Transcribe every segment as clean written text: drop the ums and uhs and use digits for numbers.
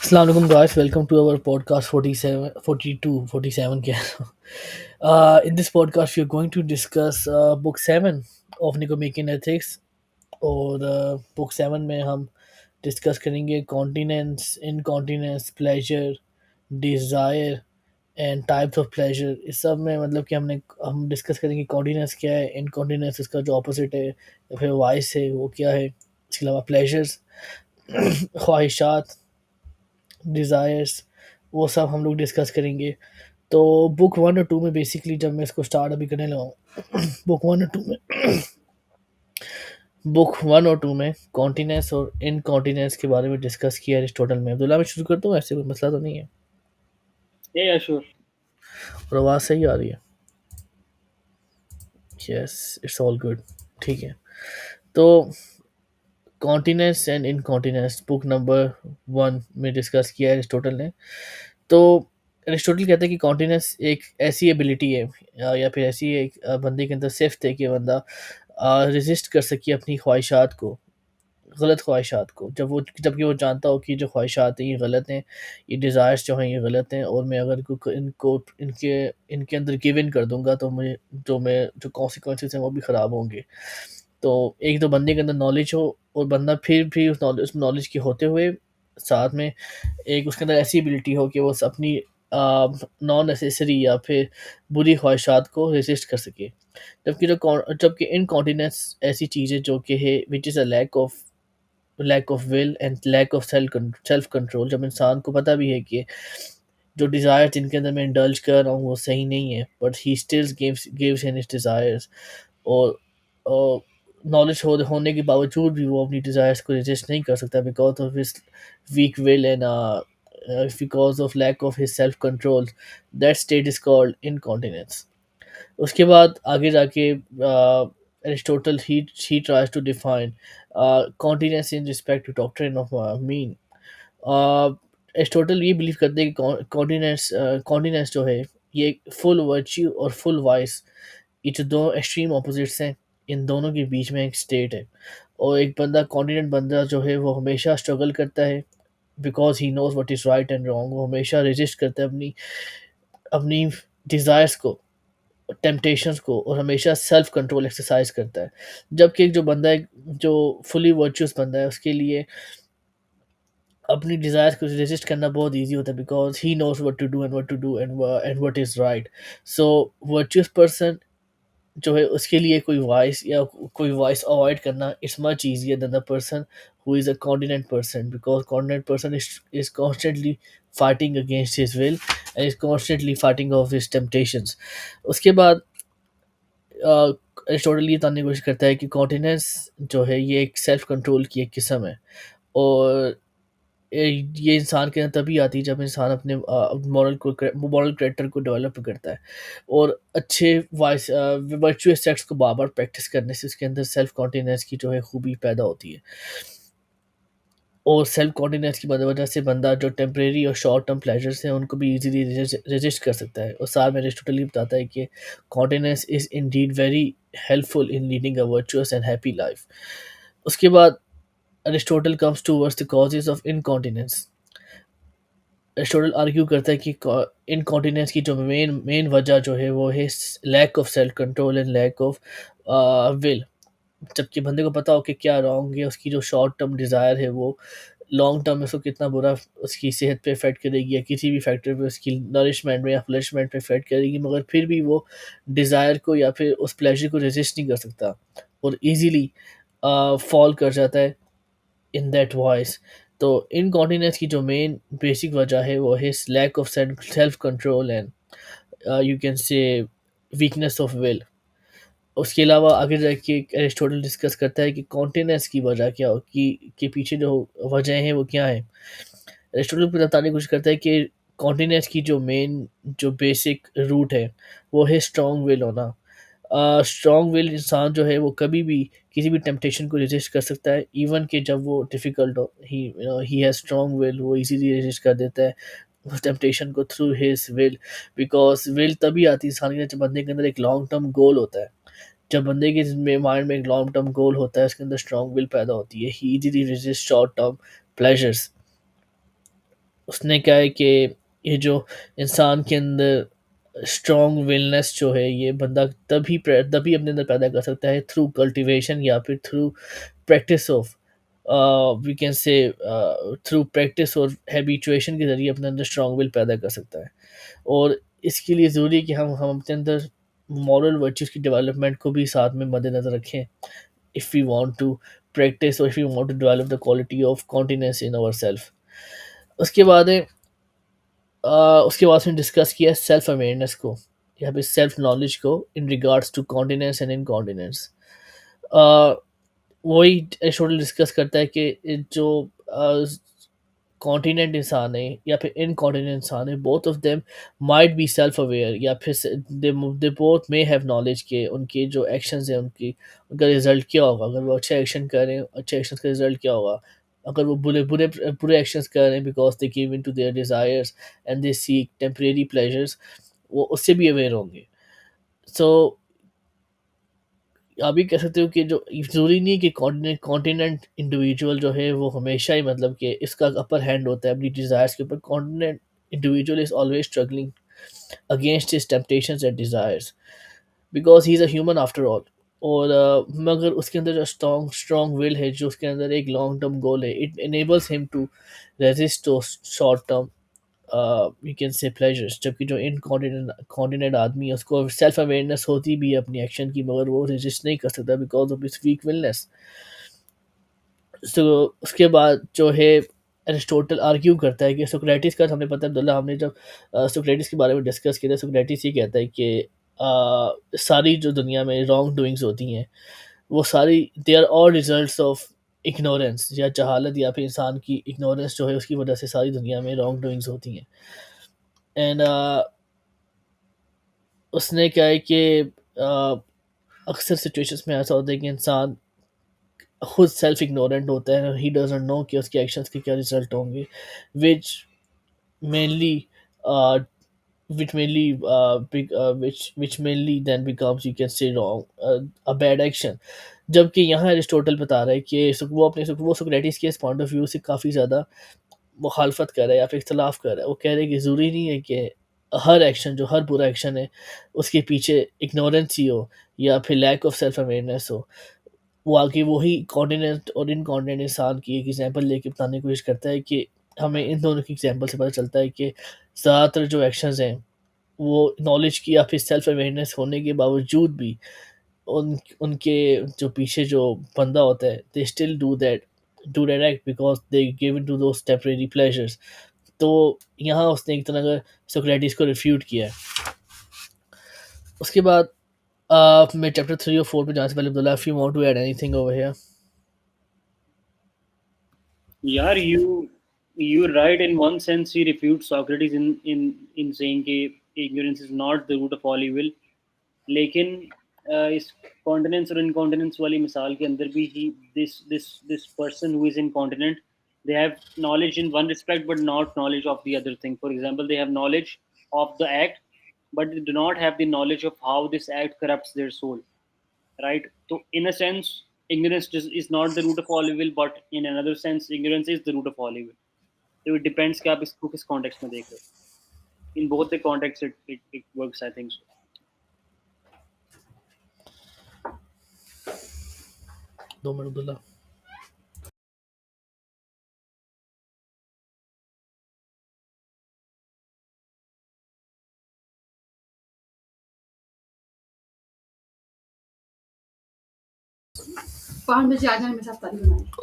Assalamu alaikum guys, welcome to our podcast 47, 42, 47. In this podcast, we are going to discuss book 7 of Nicomachean Ethics. और book 7 में हम discuss करेंगे continence, incontinence, pleasure, desire and types of pleasure. इस सब में मतलब कि हम डिस्कस करेंगे कॉन्टिनेंस क्या है, इनकॉन्टिनेंस उसका जो ऑपोजिट है, या फिर वाइस है वो क्या है। इसके अलावा प्लेजर्स, ख्वाहिशात, डिज़ायर्स, वो सब हम लोग डिस्कस करेंगे। तो बुक 1 और 2 में बेसिकली जब मैं इसको स्टार्ट अभी करने लगा हूँ बुक 1 और 2 में बुक 1 और 2 में कॉन्टिनेंस और इनकॉन्टिनेंस के बारे में डिस्कस किया अरिस्टोटल में। अब्दुल्ला, मैं शुरू करता हूँ, ऐसे कोई मसला तो नहीं है? Yeah, sure. और आवाज़ सही आ रही है? Yes, it's all good. ठीक है। तो continence and incontinence book number 1 में डिस्कस किया है अरिस्टोटल ने। तो अरिस्टोटल कहता है कि कॉन्टिनेंस एक ऐसी एबिलिटी है, या फिर ऐसी एक बंदे के अंदर सिफ्त है कि बंदा रेजिस्ट कर सके अपनी ख्वाहिशात को, गलत ख्वाहिशात को, जबकि वो जानता हो कि जो ख्वाहिशात हैं ये गलत हैं, ये डिज़ायर्स जो हैं ये गलत हैं, और मैं अगर इनको इनके इनके अंदर गिव इन कर दूंगा तो मुझे जो कॉन्सिक्वेंसेस हैं वो भी ख़राब होंगे। तो एक तो बंदे के अंदर नॉलेज हो, और बंदा फिर भी उस नॉलेज के होते हुए साथ में एक उसके अंदर ऐसी एबिलिटी हो कि वो अपनी नॉन नेसेसरी या फिर बुरी ख्वाहिशात को रेसिस्ट कर सके। जबकि इनकॉन्टिनेंस ऐसी चीज़ है जो कि है which is a lack of will and lack of self control. जब इंसान को पता भी है कि जो डिज़ायर जिनके अंदर मैं इंडल्ज कर रहा हूँ वो सही नहीं है, but he still gives in his desires. और नॉलेज होने के बावजूद भी वो अपनी डिज़ायर्स को रेजिस्ट नहीं कर सकता, because of his weak will and because of lack of his self control. That state is called incontinence. उसके बाद आगे जाके Aristotle he tries to define continence in respect to doctrine of mean. Aristotle ये believe करते हैं कि continence जो है ये फुल वर्च्यू और फुल वाइस, ये जो दो एक्सट्रीम ऑपोजिट्स हैं, इन दोनों के बीच में एक स्टेट है। और एक कॉन्टिनेंट बंदा जो है वो हमेशा स्ट्रगल करता है, because he knows what is right and wrong. वो हमेशा रेजिस्ट करता है अपनी अपनी डिज़ायर्स को, टेम्पटेशंस को, और हमेशा सेल्फ कंट्रोल एक्सरसाइज करता है। जबकि एक जो बंदा है, जो फुली वर्चुअस बंदा है, उसके लिए अपनी डिज़ायर्स को रेजिस्ट करना बहुत ईजी होता है, because he knows what to do and what is right. So virtuous person जो है उसके लिए कोई वॉइस अवॉइड करना it's much easier than the person who is a continent person, because continent person is constantly fighting against his will and is constantly fighting of his temptations. उसके बाद Aristotle ये बताने की कोशिश करता है कि कॉन्टिनेंस जो है ये एक सेल्फ कंट्रोल की एक किस्म है। और ये इंसान के अंदर तभी आती है जब इंसान अपने मॉरल कैरेक्टर को डेवलप करता है, और अच्छे वर्चुअस सेक्स को बार बार प्रैक्टिस करने से उसके अंदर सेल्फ कॉन्टिनेंस की जो है खूबी पैदा होती है। और सेल्फ कॉन्टिनेंस की वजह से बंदा जो टेम्परेरी और शॉर्ट टर्म प्लेजर्स हैं उनको भी इजीली रेजिस्ट कर सकता है। और साथ में अरिस्टोटल ये बताता है कि continence is Indeed very helpful in leading a virtuous and happy life. उसके बाद Aristotle comes towards the causes of incontinence. Aristotle argue करता है कि इनकॉन्टिनेंस की जो मेन वजह जो है वो है lack of self control and lack of will. जबकि बंदे को पता हो कि क्या रॉन्ग है, उसकी जो शॉर्ट टर्म डिज़ायर है वो लॉन्ग टर्म में उसको कितना बुरा उसकी सेहत पे इफ़ेक्ट करेगी, या किसी भी फैक्टर पे उसकी नरिशमेंट में या फ्लरिशमेंट पे इफ़ेक्ट करेगी, मगर फिर भी वो डिज़ायर को या फिर उस प्लेजर को रेजिस्ट नहीं कर सकता, और ईज़िली फॉल कर जाता है इन दैट वॉइस। तो इनकॉन्टिनेंस की जो मेन बेसिक वजह है वो है lack of self control and you can say weakness of will. उसके अलावा आगे जाके एरिस्टोटल डिस्कस करता है कि कॉन्टिनेंस की वजह क्या हो, कि के पीछे जो वजह हैं वो क्या है। एरिस्टोटल को बताने की कोशिश करता है कि कॉन्टिनेंस की जो बेसिक रूट है वो है स्ट्रॉन्ग विल होना। स्ट्रॉन्ग विल इंसान जो है वो कभी भी किसी भी टेम्पटेशन को रेजिस्ट कर सकता है, इवन कि जब वो डिफ़िकल्ट हो। ही हैज़ स्ट्रॉन्ग विल, वो इजीली रेजिस्ट कर देता है उस टेम्पटेशन को through his will. Because will तभी आती है इंसान के अंदर जब बंदे के अंदर एक लॉन्ग टर्म गोल होता है। जब बंदे के माइंड में एक लॉन्ग टर्म गोल होता है, उसके अंदर स्ट्रॉन्ग विल पैदा होती है, he easily resist short term pleasures. उसने कहा है कि ये जो इंसान के अंदर स्ट्रॉन्ग विलनेस जो है ये बंदा तभी अपने अंदर पैदा कर सकता है थ्रू कल्टीवेशन या फिर through practice of we can say through practice और हैबिचुएशन के ज़रिए अपने अंदर स्ट्रॉन्ग विल पैदा कर सकता है। और इसके लिए ज़रूरी है कि हम अपने अंदर मॉरल वर्च्यूज़ की डेवलपमेंट को भी साथ में मद्देनज़र रखें, if we want to practise और if we want to develop the quality of continence in ourself. उसके बाद है उसके बाद उसने डिस्कस किया सेल्फ अवेयरनेस को या फिर सेल्फ नॉलेज को in regards to continence and incontinence. वही एरिस्टोटल डिस्कस करता है कि जो कॉन्टिनेंट इंसान है या फिर इनकॉन्टिनेंट इंसान है, both of them might be self aware या फिर they both may have knowledge के उनके जो एक्शंस हैं उनका रिजल्ट क्या होगा। अगर वो अच्छे एक्शन कर रहे हैं, अच्छे एक्शंस का रिजल्ट क्या होगा। अगर वो बुरे एक्शंस कर रहे हैं because they give in to their desires and they seek temporary pleasures, वो उससे भी अवेयर होंगे। सो आप भी कह सकते हो कि जो ज़रूरी नहीं है कि कॉन्टिनेंट इंडिविजुअल जो है वो हमेशा ही मतलब कि इसका अपर हैंड होता है अपनी डिज़ायर्स के ऊपर। Continent individual is always struggling against his temptations and desires because he is a human after all. और मगर उसके अंदर जो स्ट्रॉन्ग स्ट्रॉन्ग विल है, जो उसके अंदर एक लॉन्ग टर्म गोल है, it enables him to resist those short term we can say pleasures. जबकि जो इनकॉन्टिनेंट आदमी है उसको सेल्फ अवेयरनेस होती भी है अपनी एक्शन की, मगर वो रेजिस्ट नहीं कर सकता बिकॉज ऑफ इस वीक विलनेस। सो उसके बाद जो है एरिस्टोटल आर्ग्यू करता है कि सोक्रेटिस का, हमें पता है अब्दुल्ला, हमने जब सोक्रेटिस के बारे में डिस्कस किया था, सोक्रेटिस ये कहता है कि सारी जो दुनिया में रॉन्ग डूइंग्स होती हैं वो सारी they are all results of ignorance या जहालत, या फिर इंसान की इग्नोरेंस जो है उसकी वजह से सारी दुनिया में रॉन्ग डूइंग्स होती हैं। एंड उसने क्या है कि अ, अक्सर सिचुएशंस में ऐसा होता है कि इंसान खुद सेल्फ इग्नोरेंट होता है, ही डजंट नो कि उसके एक्शंस के क्या रिजल्ट होंगे, which mainly which mainly which mainly then becomes, you can say, wrong, a bad action। जबकि यहाँ एरिस्टोटल बता रहा है कि वो सोक्रेटिस के इस पॉइंट ऑफ व्यू से काफ़ी ज़्यादा मुखालफत कर रहा है या फिर इख्तलाफ कर रहा है। वो कह रहे हैं कि ज़रूरी नहीं है कि हर एक्शन, जो हर बुरा एक्शन है उसके पीछे इग्नोरेंस ही हो या फिर लैक ऑफ सेल्फ अवेयरनेस हो। वो आगे वही कॉन्टिनेंट और इनकॉन्टिनेंट इंसान की एक एग्जांपल लेके बताने की कोशिश करता है कि हमें इन दोनों की एग्जांपल से पता चलता है कि ज़्यादातर जो एक्शंस हैं वो नॉलेज की या फिर सेल्फ अवेयरनेस होने के बावजूद भी उनके जो पीछे जो बंदा होता है, they still do that act because they give in to those temporary pleasures. तो यहाँ उसने एक तरह का सोक्रेटिस को रिफ्यूट किया है। उसके बाद मैं चैप्टर 3 और 4 पे जाने से पहले Abdullah, if you want to add anything over here. Yeah, you right. In one sense, he refutes Socrates in saying that ignorance is not the root of all evil. लेकिन इस कॉन्टिनेंस और इनकॉन्टिनेंस वाली मिसाल के अंदर भी he this person who is incontinent, they have knowledge in one respect but not knowledge of the other thing. For example, they have knowledge of the act but they do not have the knowledge of how this act corrupts their soul, right? So in a sense, ignorance is not the root of all evil, but in another sense, ignorance is the root of all evil. So it depends कि आप इसको किस context में देख रहे हो. In both the contexts, it works, I think so. 2 minute Abdullah.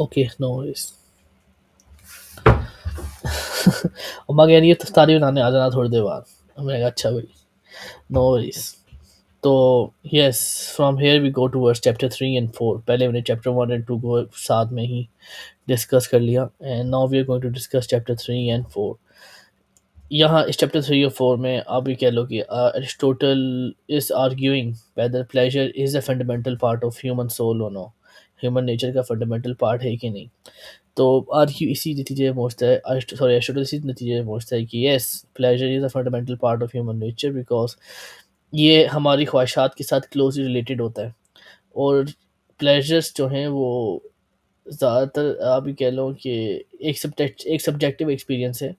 Okay, no worries. अम्मा कह रही है तारी बनाने आ जाना थोड़ी देर बाद। मैंने कहा अच्छा भाई, नो वरीज। तो yes, from here we go towards chapter 3 and 4। पहले मैंने चैप्टर 1 एंड 2 को साथ में ही डिस्कस कर लिया, and now we are going to discuss chapter 3 and 4। यहाँ इस चैप्टर 3 और 4 में आप भी कह लो कि Aristotle is arguing whether pleasure is a fundamental part of human soul और नो, ह्यूमन नेचर का फंडामेंटल पार्ट है कि नहीं। तो आर्ग्यू इसी नतीजे में पहुँचता है, एरिस्टोटल इसी नतीजे में पहुँचता है कि yes, pleasure is a fundamental part of human nature because ये हमारी ख्वाहिशात के साथ क्लोजली रिलेटेड होता है। और प्लेजर्स जो हैं वो ज़्यादातर आप ये कह लो कि एक सब्जेक्टिव एक्सपीरियंस है,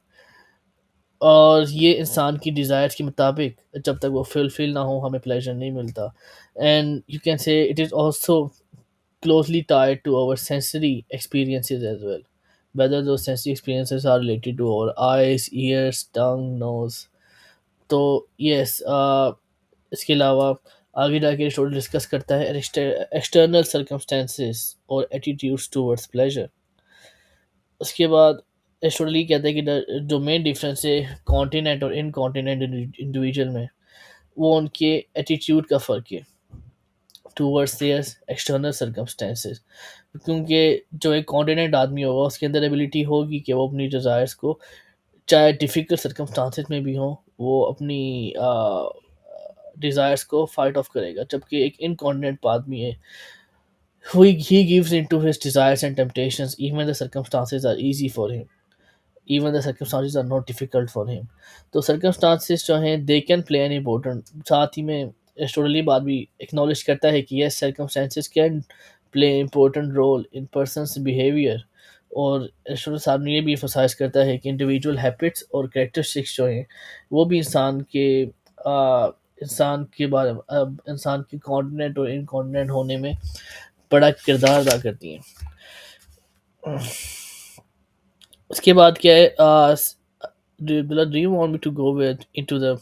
और ये इंसान की डिज़ायर्स के मुताबिक जब तक वो फुलफ़िल ना हो हमें प्लेज़र नहीं मिलता। एंड यू कैन से it is also closely tied to our sensory experiences as well. Whether those sensory experiences are related to our eyes, ears, tongue, nose. तो यस इसके अलावा आगे जाके एरिस्टोटल डिस्कस करता है एक्सटर्नल सर्कमस्टेंसेस और attitudes towards pleasure. उसके बाद एरिस्टोटल ये कहता है कि जो मेन डिफरेंस है कॉन्टिनेंट और इनकॉन्टिनेंट इंडिविजुअल में वो उनके एटीट्यूड का फ़र्क है टूवर्ड्स देयर एक्सटर्नल सर्कमस्टेंसेस। क्योंकि जो एक कॉन्टिनेंट आदमी होगा उसके अंदर एबिलिटी होगी कि वो अपनी डिज़ायर्स को चाहे डिफ़िकल्ट सर्कमस्टांसेस में भी हों वो अपनी डिज़ायर्स को फाइट ऑफ करेगा। जबकि एक इनकॉन्टिनेंट आदमी है he gives into his desires and temptations even the circumstances are easy for him, even the circumstances are not difficult for him। तो circumstances जो हैं they can play an important, साथ ही में एस्टोरली बात भी एक्नॉलेज करता है कि yes circumstances can play important role in person's behavior। और एस्टोरल साहब ने ये भी emphasize करता है कि इंडिविजुअल हैबिट्स और कैरेक्टरिस्टिक्स जो हैं वो भी इंसान के बारे में इंसान के कॉन्टिनेंट और इनकॉन्टिनेंट होने में बड़ा किरदार अदा करती हैं। उसके बाद क्या है do you want me to go with into the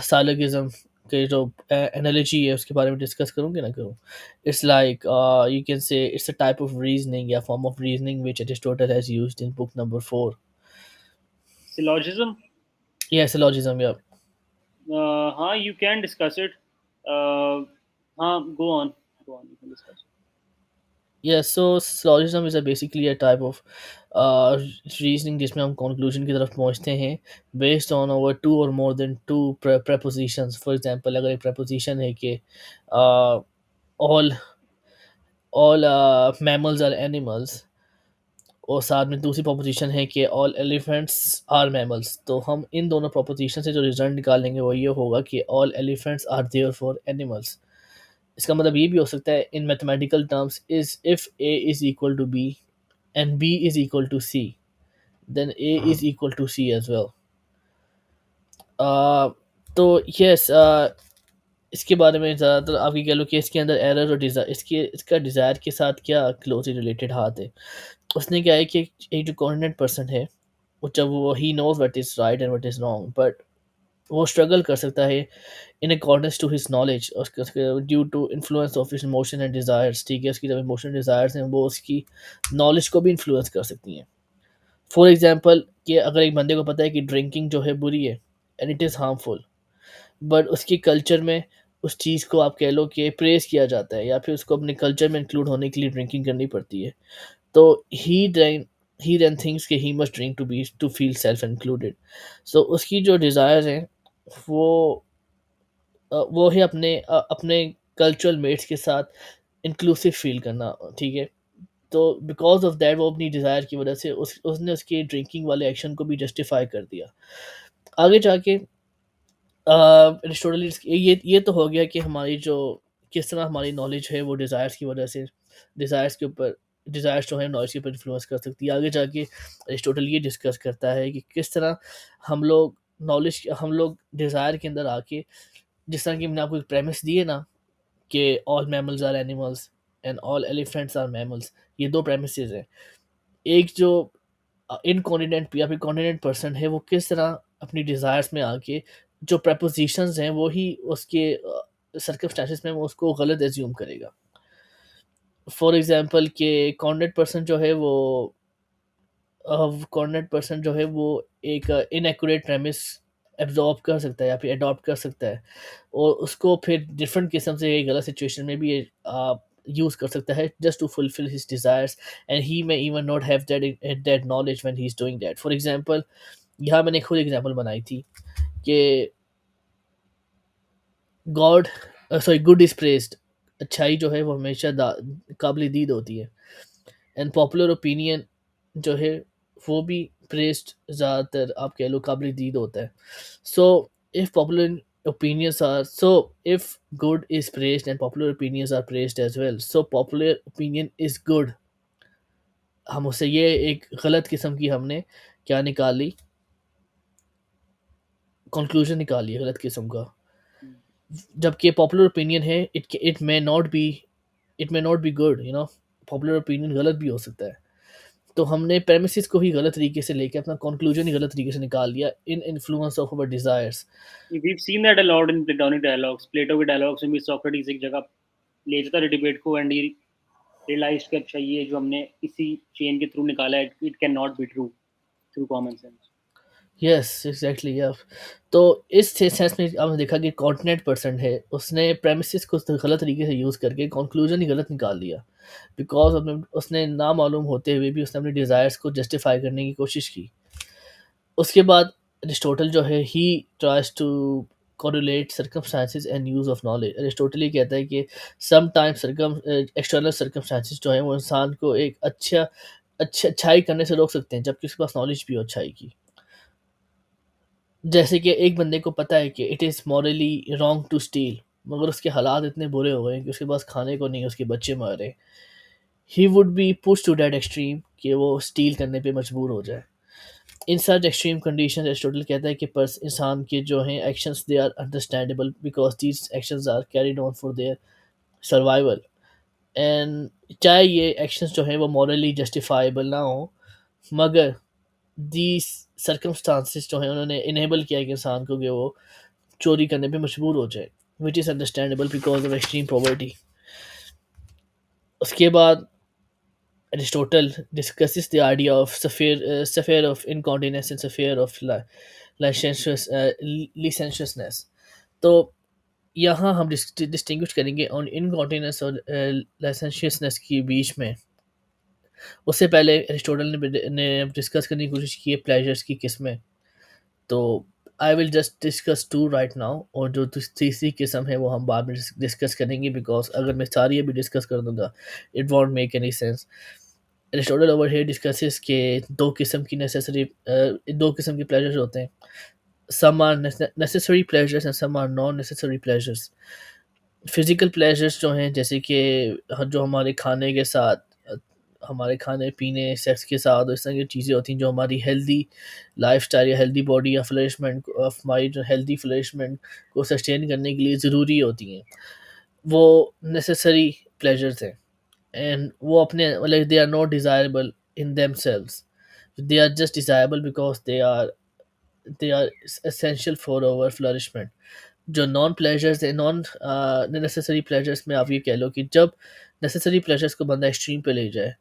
syllogism के जो एनालॉजी है उसके बारे में डिस्कस करूँ कि ना करूँ? It's like you can say it's a type of reasoning या form of reasoning which Aristotle has used in book number 4। Syllogism. या सिलॉजिज्म या हाँ, you can discuss it. uh, हाँ, go on, you can discuss it. Yeah, so syllogism is a basically a type of reasoning जिसमें हम conclusion की तरफ पहुंचते हैं based on our two or more than two prepositions। For example, अगर एक preposition है कि uh, all mammals are animals और साथ में दूसरी proposition है कि all elephants are mammals, तो हम इन दोनों proposition से जो रिजल्ट निकालेंगे वो ये होगा कि all elephants are therefore animals। इसका मतलब ये भी हो सकता है in mathematical terms is if A is equal to B and B is equal to C, then A is equal to C as well। uh, तो यस इसके बारे में ज़्यादातर आप ये कह लो कि इसके अंदर एरर और डिज़ायर इसका डिज़ायर के साथ क्या क्लोजली रिलेटेड हाथ है। उसने क्या है कि एक जो कॉन्फिडेंट पर्सन है वो जब वो he knows what is right and what is wrong but वो स्ट्रगल कर सकता है in accordance to his knowledge due to influence of his emotion and desires. ठीक है, उसकी जब इमोशन डिज़ायर्स हैं वो उसकी नॉलेज को भी इन्फ्लुएंस कर सकती हैं। फॉर एग्जांपल कि अगर एक बंदे को पता है कि ड्रिंकिंग जो है बुरी है and it is harmful but उसके कल्चर में उस चीज़ को आप कह लो कि प्रेज़ किया जाता है या फिर उसको अपने कल्चर में इंक्लूड होने के लिए ड्रिंकिंग करनी पड़ती है, तो ही देन थिंक्स कि he must drink to feel self included. So उसकी जो डिज़ायर्स हैं वो वो है अपने कल्चरल मेट्स के साथ इंक्लूसिव फील करना। ठीक है, तो बिकॉज ऑफ दैट वो अपनी डिज़ायर की वजह से उसने उसके ड्रिंकिंग वाले एक्शन को भी जस्टिफाई कर दिया। आगे जाके एरिस्टोटल ये तो हो गया कि हमारी जो किस तरह हमारी नॉलेज है वो डिज़ायर्स की वजह से डिज़ायर्स के ऊपर डिज़ायर्स जो है नॉलेज के ऊपर इन्फ्लुएंस कर सकती है। आगे जाके एरिस्टोटल ये डिस्कस करता है कि किस तरह हम लोग डिज़ायर के अंदर आके जिस तरह की मैंने आपको एक प्रेमिस दी है ना कि all mammals are animals and all elephants are mammals, ये दो प्रेमिसेस हैं। एक जो इनकॉन्टिनेंट या फिर कॉन्टिनेंट पर्सन है वो किस तरह अपनी डिज़ायर्स में आके जो प्रपोजिशंस हैं वो ही उसके सर्कमस्टेंसेस में वो उसको गलत एज्यूम करेगा। फॉर एग्जांपल कि कॉर्नेट पर्सन जो है वो एक इनएक्यूरेट प्रेमिस एब्जॉर्ब कर सकता है या फिर अडॉप्ट कर सकता है और उसको फिर डिफरेंट किस्म से एक गलत सिचुएशन में भी यूज़ कर सकता है just to fulfil his desires and he may even not have that knowledge when he is doing that. For example यहाँ मैंने खुद एग्जांपल बनाई थी कि God sorry good is praised, अच्छाई जो है वो हमेशा काबिल दीद होती है एंड पॉपुलर ओपिनियन जो है वो भी प्रेस्ड ज़्यादातर आप कह लो काबिल दीद होता है। So if popular opinions are so if good is praised and popular opinions are praised as well, so popular opinion is good। हम उससे ये एक गलत किस्म की हमने क्या निकाली कंक्लूजन निकालिए गलत किस्म का, हम्म। जबकि पॉपुलर ओपिनियन है, it may not be good, popular opinion गलत भी हो सकता है। तो हमने प्रेमिसेस को ही गलत तरीके से लेके अपना कंक्लूजन ही गलत तरीके से निकाल लिया in influence of our desires. We've seen that a lot in Platonic dialogues. Plato के dialogues में भी Socrates एक जगह ले जाता है डिबेट को, एंड ही रियलाइज कि अच्छा ये जो हमने इसी चेन के थ्रू निकाला है, it can not be true through common sense. Yes exactly या। तो इस सेंस में आपने देखा कि कॉन्टिनेंट पर्सन है, उसने प्रेमिसेस को गलत तरीके से यूज़ करके कंक्लूजन ही गलत निकाल लिया, बिकॉज उसने ना मालूम होते हुए भी उसने अपने डिज़ायर्स को जस्टिफाई करने की कोशिश की। उसके बाद अरिस्टोटल जो है he tries to correlate circumstances and use of knowledge। Aristotle ये कहता है कि समटाइम्स एक्सटर्नल सर्कमस्टांसिस जो है वो इंसान को एक अच्छाई करने से रोक सकते हैं, जबकि उसके पास नॉलेज भी हो अच्छाई की। जैसे कि एक बंदे को पता है कि it is morally wrong to steal, मगर उसके हालात इतने बुरे हो गए हैं कि उसके पास खाने को नहीं है, उसके बच्चे मर रहे हैं। He would be push to that extreme कि वो स्टील करने पे मजबूर हो जाए। In such extreme condition Aristotle कहता है कि पर्स इंसान के जो हैं actions they are understandable because these actions are carried on for their survival. And चाहे ये एक्शंस जो हैं वो मॉरली जस्टिफाइबल ना हो, मगर दीज सर्कमस्टांसिस जो हैं उन्होंने इनेबल किया कि इंसान को कि वो चोरी करने पे मजबूर हो जाए, which is understandable because of extreme poverty. उसके बाद Aristotle discusses the idea of sphere of incontinence and sphere of licentiousness। तो यहाँ हम डिस्टिंग्विश करेंगे ऑन इनकॉन्टिनेंस और licentiousness के बीच में। उससे पहले एरिस्टोटल ने डिस्कस करने की कोशिश की है प्लेजर्स की किस्में। तो I will just discuss two right now, और जो तीसरी किस्म है वो हम बाद में डिस्कस करेंगे, बिकॉज अगर मैं सारी अभी डिस्कस कर दूंगा it won't make any sense. Aristotle over here discusses के दो किस्म के प्लेजर्स होते हैं। Some are necessary pleasures and some are non necessary pleasures. Physical pleasures जो हैं, जैसे कि जो हमारे खाने के साथ, हमारे खाने पीने सेक्स के साथ इस तरह की चीज़ें होती हैं जो हमारी हेल्दी लाइफस्टाइल या हेल्दी बॉडी या flourishment of mind, healthy flourishment को सस्टेन करने के लिए ज़रूरी होती हैं, वो नेसेसरी प्लेजर्स हैं। एंड वो अपने मतलब they are not desirable in themselves, they are just desirable because they are essential for our flourishment. जो नॉन प्लेजर्स है, नॉन नेसेसरी प्लेजर्स में आप ये कह लो कि जब नेसेसरी प्लेजर्स को बंदा एक्सट्रीम पे ले जाए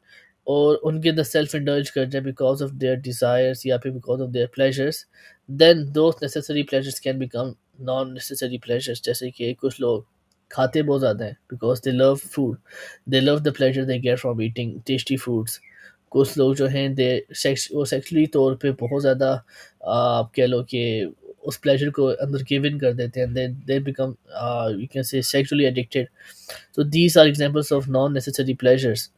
और उनके अंदर सेल्फ इंडल्ज कर जाए बिकॉज ऑफ देयर डिज़ायर्स या फिर because of their pleasures, then those necessary pleasures can become non necessary pleasures. जैसे कि कुछ लोग खाते बहुत ज़्यादा हैं because they love food, they love the pleasure they get from eating tasty foods. कुछ लोग जो हैं दे वो सेक्सुअली तौर पे बहुत ज़्यादा आप कह लो कि उस प्लेजर को अंदर गिव इन कर देते हैं, दे बिकम यू कैन से sexually addicted. So these are examples of non-necessary pleasures.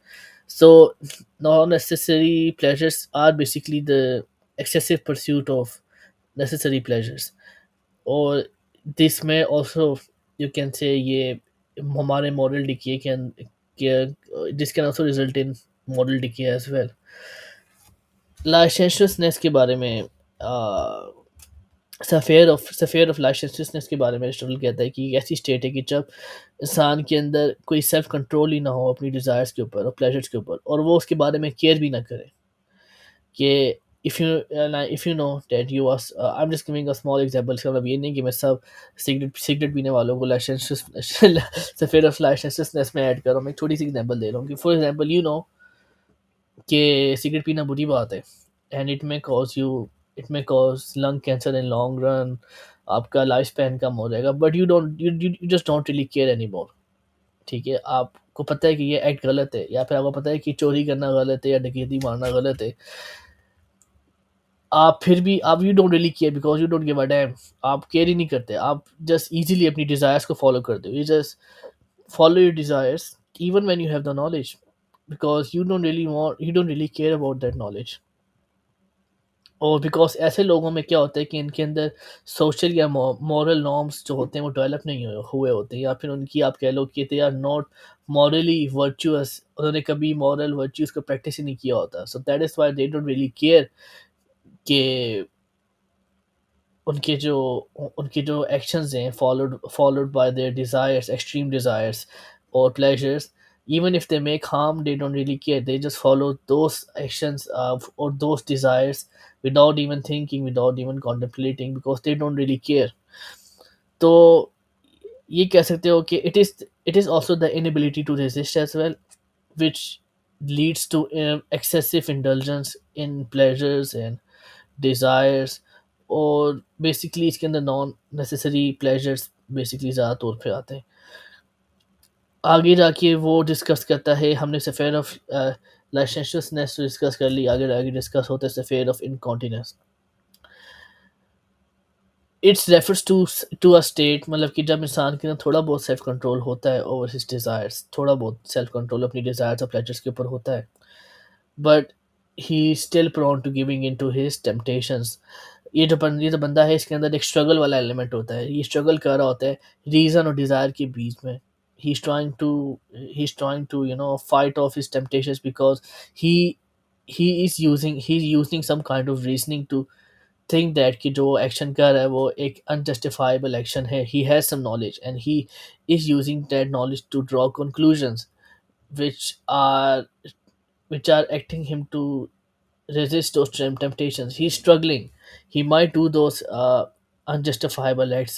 So non-necessary pleasures are basically the excessive pursuit of necessary pleasures. और this may also you can say ये हमारे moral decay this can also result in moral decay as well। licentiousness के बारे में sphere of लाइसेंसनेस के बारे में Aristotle कहता है कि एक ऐसी स्टेट है कि जब इंसान के अंदर कोई सेल्फ कंट्रोल ही ना हो अपनी डिज़ायर्स के ऊपर और प्लेजर्स के ऊपर, और वो उसके बारे में केयर भी ना करे कि if you know that you are, I am just giving a small example. इसका मतलब ये नहीं कि मैं सब सिगरेट पीने वालों को लाइसेंस सफ़ेयर ऑफ लाइसेंसनेस में ऐड कर रहा हूँ। मैं एक छोटी सी एग्जांपल दे रहा हूँ कि फॉर एग्जांपल यू नो कि सिगरेट पीना बुरी बात है, and it may cause lung cancer in long run, आपका लाइफ स्पैन कम हो जाएगा, but you just don't really care any more. ठीक है, आपको पता है कि ये एक्ट गलत है, या फिर आपको पता है कि चोरी करना गलत है या डकैती मारना गलत है, आप फिर भी आप you don't really care because you don't give a dam. आप केयर ही नहीं करते, आप जस्ट इजीली अपनी डिज़ायर्स को फॉलो करते हो, you just follow your desires even when you have the knowledge, because you don't really care about that knowledge। और because ऐसे लोगों में क्या होता है कि इनके अंदर सोशल या मॉरल नॉर्म्स जो होते हैं वो डेवलप नहीं हुए होते हैं, या फिर उनकी आप कह लो कि they are not morally virtuous, उन्होंने कभी मॉरल वर्च्यूज को प्रैक्टिस ही नहीं किया होता। So that is why they don't really care कि उनके जो एक्शंस हैं followed by their desires, extreme desires और pleasures, even if they make harm, they don't really care. They just follow those actions or those desires without even thinking, without even contemplating, because they don't really care. तो ये कह सकते हो कि it is also the inability to resist as well, which leads to excessive indulgence in pleasures and desires, और basically इसके अंदर non necessary pleasures basically ज़्यादा तौर पे आते हैं। आगे जाके वो डिस्कस करता है, हमने सफ़ेयर ऑफ लाइसेंशियसनेस डिस्कस कर ली, आगे आगे डिस्कस होता है sphere of incontinence. It's refers to a state, मतलब कि जब इंसान के अंदर थोड़ा बहुत सेल्फ कंट्रोल होता है ओवर हिज डिज़ायर्स, थोड़ा बहुत सेल्फ कंट्रोल अपनी डिज़ायर्स और प्लेजर्स के ऊपर होता है, but he still prone to giving in to his temptations. ये जो बंदा है, इसके अंदर एक स्ट्रगल वाला एलिमेंट होता है, ये स्ट्रगल कर रहा होता है रीज़न और डिज़ायर के बीच में। He is trying to fight off his temptations, because he he is using some kind of reasoning to think that कि जो एक्शन कर रहा है वो एक अनजस्टिफाइबल एक्शन है। He has some knowledge and he is using that knowledge to draw conclusions which are which are acting him to resist those temptations. He's struggling. He might do those unjustifiable acts,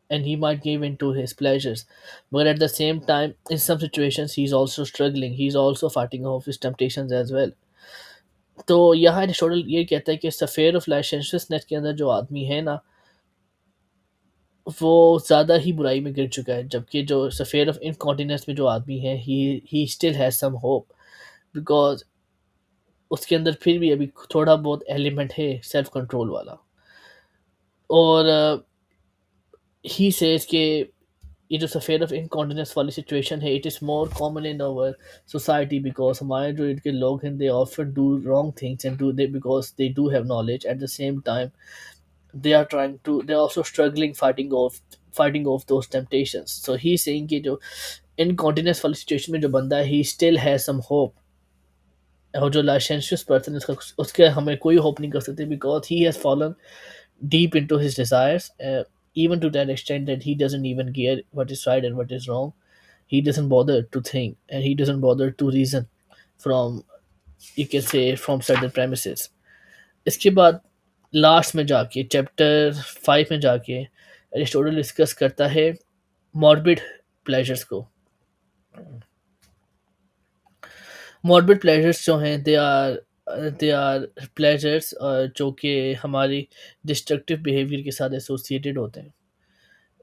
and he might give in to his pleasures. But at the same time, in some situations, he's also struggling. He's also fighting off his temptations as well. तो यहाँ Aristotle ये कहता है कि sphere of लाइसेंशियसनेस के अंदर जो आदमी है ना, वो ज़्यादा ही बुराई में गिर चुका है, जबकि जो सफ़ेयर ऑफ इनकॉन्टिनेंस में जो आदमी है, he still has some hope, because उसके अंदर फिर भी अभी थोड़ा बहुत एलिमेंट है सेल्फ कंट्रोल वाला। और ही सेज कि ये जो सफ़ेयर ऑफ इनकॉन्टिनेंस वाली सिचुएशन है, it is more common in our society, because हमारे जो इनके लोग हैं, they often do wrong things and do they because they do have knowledge at the same time they are also struggling fighting off those temptations. So he's saying कि जो incontinence वाली situation में जो बंदा है, he still has some hope, और जो लाइसेंशियस person है, उसका उसके हमें कोई होप नहीं कर सकते, because he has fallen deep into his desires, even to that extent that he doesn't even care what is right and what is wrong. He doesn't bother to think, and he doesn't bother to reason from, you can say, from certain premises. इसके बाद last में जाके chapter 5 में जाके Aristotle discuss करता है morbid pleasures को। Morbid pleasures जो हैं, दे आर प्लेजर्स जो कि हमारी डिस्ट्रक्टिव बिहेवियर के साथ एसोसिएटेड होते हैं।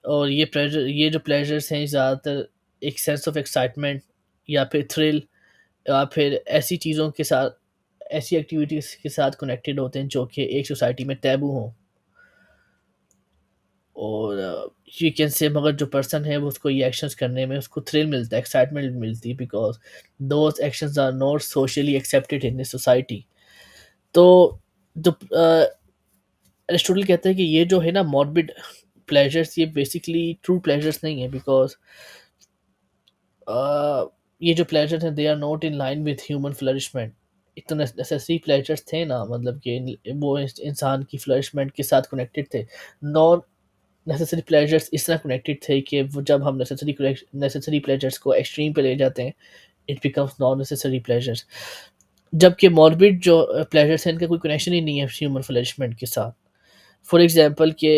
और ये जो प्लेजर्स हैं, ज़्यादातर एक सेंस ऑफ एक्साइटमेंट या फिर थ्रिल या फिर ऐसी एक्टिविटीज़ के साथ कनेक्टेड होते हैं जो कि एक सोसाइटी में टैबू हों। और यू कैन से, मगर जो पर्सन है वो उसको ये एक्शंस करने में उसको थ्रिल मिलता है, एक्साइटमेंट मिलती है, because those actions are not socially accepted in this society. तो जो एरिस्टोटल कहता है कि ये जो है ना मॉर्बिड प्लेजर्स, ये बेसिकली ट्रू प्लेजर्स नहीं है, बिकॉज ये जो प्लेजर्स हैं, they are not in line with human flourishment. इतने नेसेसरी प्लेजर्स थे ना, मतलब कि वो इंसान की फ्लरिशमेंट के साथ कनेक्टेड थे। नॉन नेसेसरी प्लेजर्स इस तरह कनेक्टेड थे कि वो जब हम नेसेसरी प्लेजर्स को एक्सट्रीम पे ले जाते हैं, it becomes non necessary pleasures. जबकि मॉर्बिड जो प्लेजर्स हैं, इनका कोई कनेक्शन ही नहीं है ह्यूमन फ्लरिशमेंट के साथ। फॉर एग्जांपल के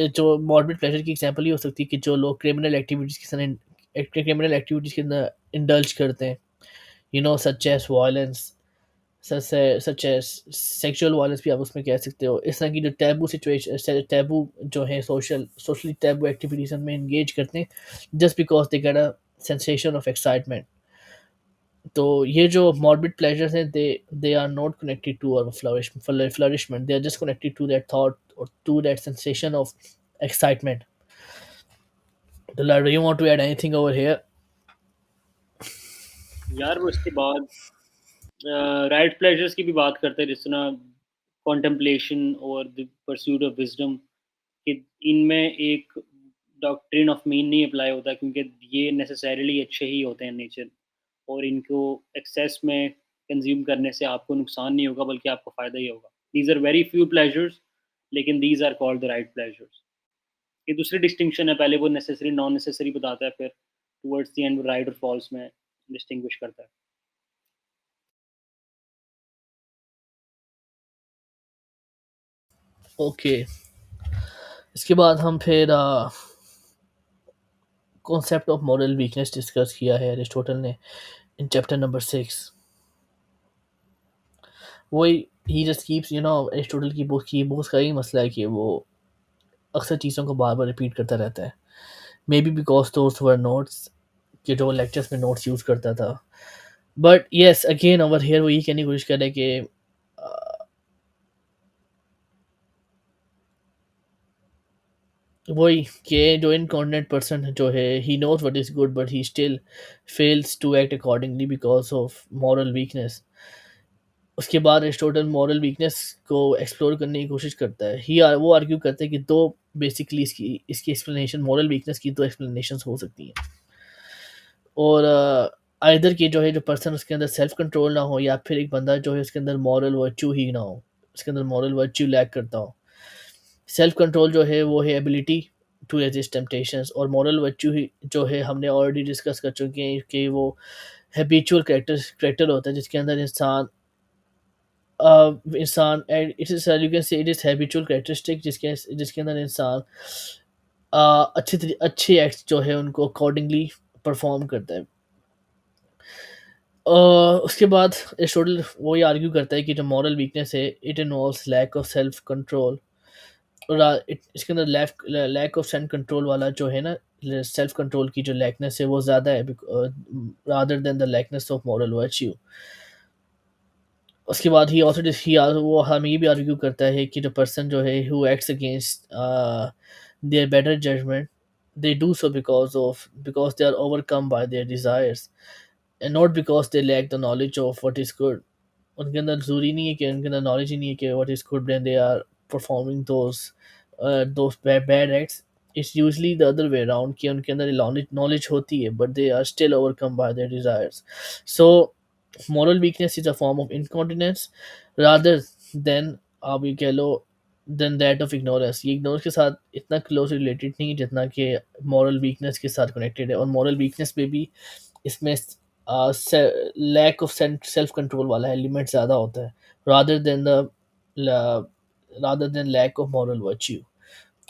जो मॉर्बिड प्लेजर की एग्जांपल ये हो सकती है कि जो लोग क्रिमिनल एक्टिविटीज़ के अंदर इंडल्ज करते हैं, such as violence, such as sexual violence भी आप उसमें कह सकते हो। इस तरह की जो टैबू जो है, सोशली टैबू एक्टिविटीज़ में एंगेज करते हैं, just because they get a sensation of excitement. तो ये जो मॉर्बिड प्लेजर्स हैं, they are not connected to our flourishment, they are just connected to that thought और to that sensation of excitement. तो like, do you want to add anything over here? यार वो इसके बाद राइट प्लेजर्स की भी बात करते हैं, जिस तरह कॉन्टेम्पलेशन और द परस्यूट ऑफ विजडम, कि इनमें एक डॉक्ट्रिन ऑफ मीन नहीं अप्लाई होता, क्योंकि ये नेसेसरीली अच्छे ही होते हैं नेचर, और इनको एक्सेस में कंज्यूम करने से आपको नुकसान नहीं होगा, बल्कि आपको फ़ायदा ही होगा। These are very few pleasures लेकिन these are called the right pleasures. ये दूसरी डिस्टिंक्शन है, पहले वो नेसेसरी नॉन नेसेसरी बताता है, फिर टुवर्ड्स द एंड राइट और फॉल्स में डिस्टिंग्विश करता है। ओके, इसके बाद हम फिर concept of moral weakness discuss किया है एरिस्टोटल ने इन चैप्टर नंबर 6। वही ही जस्ट कीप्स एरिस्टोटल की बुक्स का ही मसला है कि वो अक्सर चीज़ों को बार बार रिपीट करता रहता है। मे बी बिकॉज दोस्त वर नोट्स, कि जो लेक्चर्स में नोट्स यूज़ करता था। But yes again over here वो ये कहने की कोशिश कर रहे हैं कि वही कि जो इनकॉन्फिडेंट पर्सन जो है he knows what is good but he still fails to act accordingly because of moral weakness. उसके बाद एरिस्टोटल मॉरल वीकनेस को एक्सप्लोर करने की कोशिश करता है। वो आर्ग्यू करते हैं कि दो बेसिकली इसकी इसकी एक्सप्लेनेशन, मॉरल वीकनेस की दो एक्सप्लेनेशन हो सकती हैं। और आइदर की जो है जो पर्सन उसके अंदर सेल्फ कंट्रोल ना हो, या फिर एक बंदा जो है उसके अंदर मॉरल वर्च्यू ही ना हो, उसके अंदर मॉरल वर्च्यू लैक करता हो। सेल्फ कंट्रोल जो है वो है एबिलिटी टू रेजिस्ट टेम्पटेशंस, और मॉरल वर्च्यू ही जो है हमने ऑलरेडी डिस्कस कर चुके हैं कि वो हैबिचुअल करेक्टर होता है जिसके अंदर इंसान इट इज यू कैन से इट इज हैबिचुअल कैरेक्टरिस्टिक जिसके जिसके अंदर इंसान अच्छे एक्ट्स जो है उनको अकॉर्डिंगली परफॉर्म करता है। उसके बाद एरिस्टोटल वो ये आर्ग्यू करता है कि जो मॉरल वीकनेस है it involves lack of self control, और इसके अंदर लैक ऑफ सेल्फ कंट्रोल वाला जो है ना, सेल्फ कंट्रोल की जो लैकनेस है वो ज़्यादा है rather than the लैकनेस of moral virtue. उसके बाद ही ऑल्सो वो हमें ये भी आर्ग्यू करता है कि जो पर्सन जो है who acts against their better judgement, they do so because they are overcome by their desires and not because they lack the knowledge of what is good. उनके अंदर ज़रूरी नहीं है कि उनके अंदर नॉलेज ही नहीं है कि what is good when they are performing those bad acts. It's usually the other way around कि उनके अंदर नॉलेज नॉलेज होती है but they are still overcome by their desires. So moral weakness is a form of incontinence rather than आप ये कह लो than that of ignorance। ये ignorance के साथ इतना क्लोज रिलेटेड नहीं है जितना कि moral weakness के साथ कनेक्टेड है, और moral weakness में भी इसमें लैक ऑफ सेल्फ कंट्रोल वाला एलिमेंट ज़्यादा होता है rather than the rather than lack of moral virtue।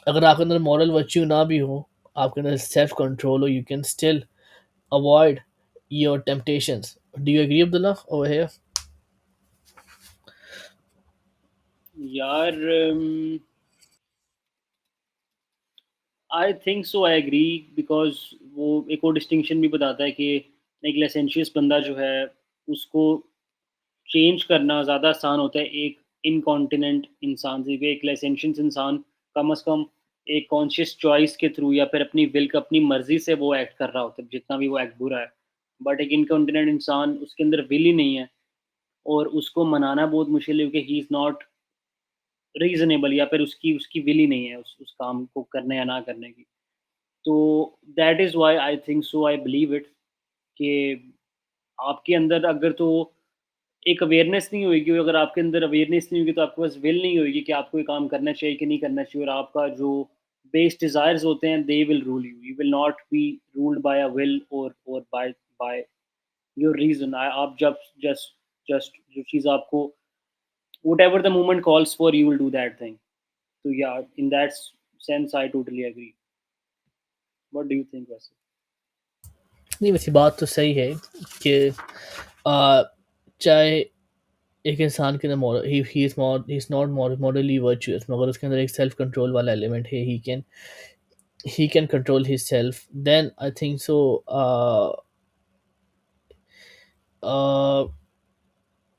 अगर आपके अंदर moral virtue ना भी हो, आपके अंदर सेल्फ कंट्रोल हो, you can still avoid your temptations। Do you agree, Abdullah, over here? यार I think so, I agree, because वो एक और डिस्टिंक्शन भी बताता है कि एक लाइसेंशियस बंदा जो है उसको चेंज करना ज़्यादा आसान होता है एक इनकॉन्टिनेंट इंसान से। एक लाइसेंशियस इंसान कम से कम एक कॉन्शियस चॉइस के थ्रू या फिर अपनी विल का अपनी मर्जी से वो एक्ट कर रहा होता है, जितना भी वो एक्ट बुरा है। बट एक इनकॉन्टिनेंट इंसान, उसके अंदर विल ही नहीं है, और उसको मनाना बहुत मुश्किल है क्योंकि ही इज़ नॉट रीज़नेबल, या फिर उसकी उसकी विल ही नहीं है उस काम को करने या ना करने की। तो that is why I think so, I believe it, कि आपके अंदर अगर तो एक अवेयरनेस नहीं होएगी, अगर आपके अंदर अवेयरनेस नहीं होगी तो आपके पास विल नहीं होएगी कि आपको ये काम करना चाहिए कि नहीं करना चाहिए, और आपका जो बेस डिज़ायर्स होते हैं they will rule you. You will not be ruled by a will और बाय बाय योर रीज़न। आप जब जस्ट जस्ट जो चीज़ आपको whatever the moment calls for, you will do that thing. तो yeah in that sense I totally agree. What do you think वैसे? नहीं, वैसे बात तो सही है कि आ, चाहे एक इंसान के अंदर he is not morally virtuous, मगर उसके अंदर एक सेल्फ कंट्रोल वाला एलिमेंट है। He can control his self, then I think so